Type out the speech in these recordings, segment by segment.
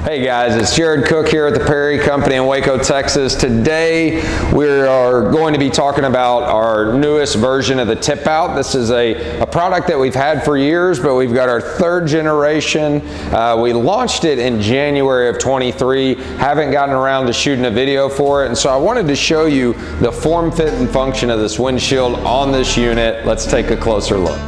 Hey guys, it's Jared Cook here at the Perry Company in Waco, Texas. Today we are going to be talking about our newest version of the tip out. This is a product that we've had for years, but we've got our third generation. We launched it in January of 23, haven't gotten around to shooting a video for it, and so I wanted to show you the form, fit, and function of this windshield on this unit. Let's take a closer look.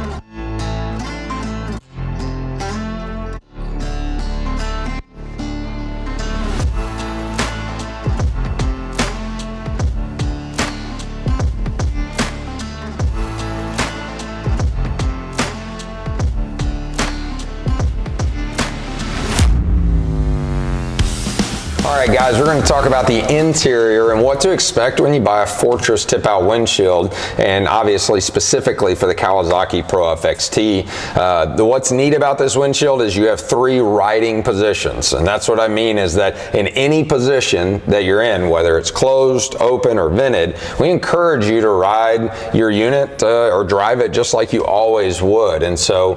Alright guys, we're going to talk about the interior and what to expect when you buy a Fortress tip out windshield, and obviously specifically for the Kawasaki Pro FXT. What's neat about this windshield is you have 3 riding positions, and that's what I mean is that in any position that you're in, whether it's closed, open, or vented, we encourage you to ride your unit or drive it just like you always would. And so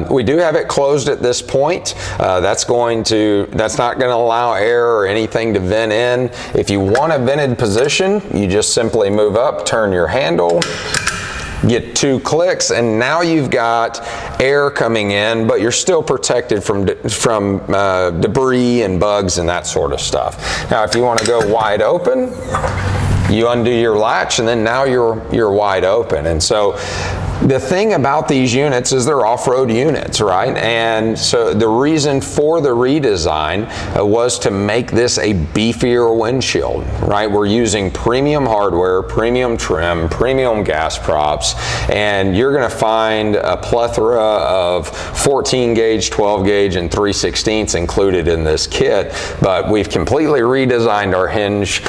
we do have it closed at this point. That's not going to allow air or anything to vent in. If you want a vented position, you just simply move up, turn your handle, get 2 clicks, and now you've got air coming in, but you're still protected from debris and bugs and that sort of stuff. Now if you want to go wide open, you undo your latch, and then now you're wide open. And so the thing about these units is they're off-road units, right? And so the reason for the redesign was to make this a beefier windshield, right? We're using premium hardware, premium trim, premium gas props, and you're gonna find a plethora of 14 gauge, 12 gauge, and 3/16 included in this kit. But we've completely redesigned our hinge,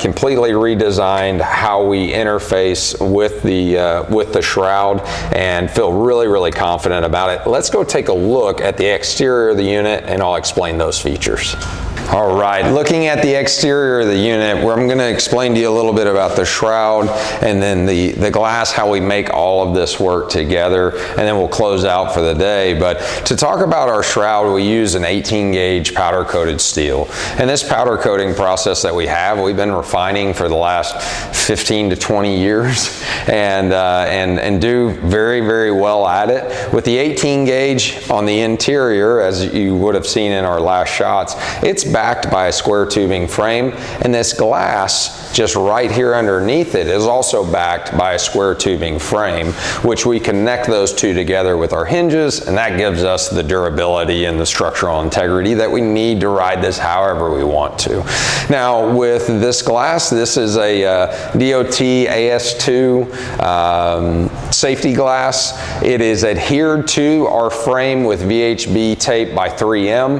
completely redesigned how we interface with the shroud, and feel really confident about it. Let's go take a look at the exterior of the unit and I'll explain those features. All right, looking at the exterior of the unit, where I'm going to explain to you a little bit about the shroud and then the glass, how we make all of this work together, and then we'll close out for the day. But to talk about our shroud, we use an 18 gauge powder coated steel. And this powder coating process that we've been refining for the last 15 to 20 years and do very well at it. With the 18 gauge on the interior, as you would have seen in our last shots, it's backed by a square tubing frame, and this glass just right here underneath it is also backed by a square tubing frame, which we connect those two together with our hinges, and that gives us the durability and the structural integrity that we need to ride this however we want to. Now with this glass, this is a DOT AS2 safety glass. It is adhered to our frame with VHB tape by 3M.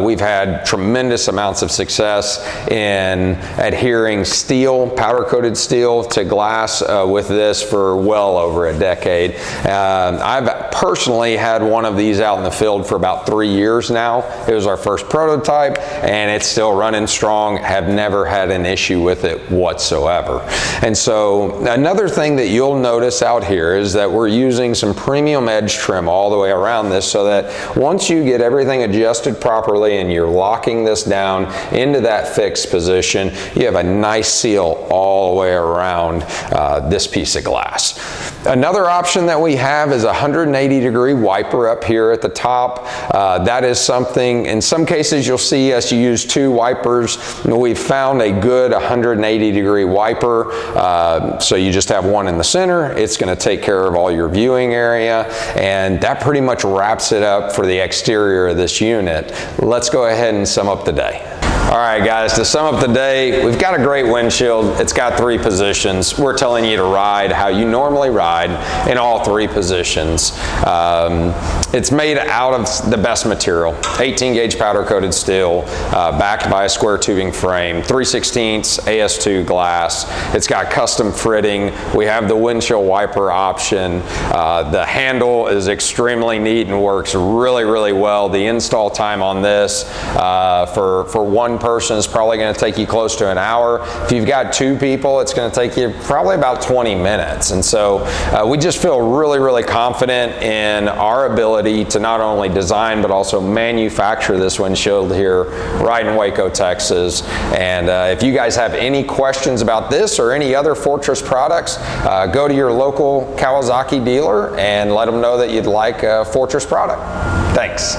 We've had tremendous amounts of success in adhering steel, powder coated steel, to glass with this for well over a decade. I've personally had one of these out in the field for about 3 years now. It was our first prototype and it's still running strong. Have never had an issue with it whatsoever. And so another thing that you'll notice out here is that we're using some premium edge trim all the way around this, so that once you get everything adjusted properly and you're locking this down into that fixed position, you have a nice seal all the way around this piece of glass. Another option that we have is a 180-degree wiper up here at the top. That is something, in some cases you'll see us use 2 wipers. We've found a good 180-degree wiper, so you just have one in the center. It's going to take care of all your viewing area, and that pretty much wraps it up for the exterior of this unit. Let's go ahead and sum up the day. All right guys, to sum up the day, we've got a great windshield. It's got 3 positions. We're telling you to ride how you normally ride in all 3 positions. It's made out of the best material, 18 gauge powder coated steel, backed by a square tubing frame, 3/16 AS2 glass. It's got custom fritting. We have the windshield wiper option. The handle is extremely neat and works really well. The install time on this for one one person, it's probably going to take you close to an hour. If you've got two people, it's going to take you probably about 20 minutes. And so we just feel really, really confident in our ability to not only design but also manufacture this windshield here right in Waco, Texas. And if you guys have any questions about this or any other Fortress products, go to your local Kawasaki dealer and let them know that you'd like a Fortress product. Thanks.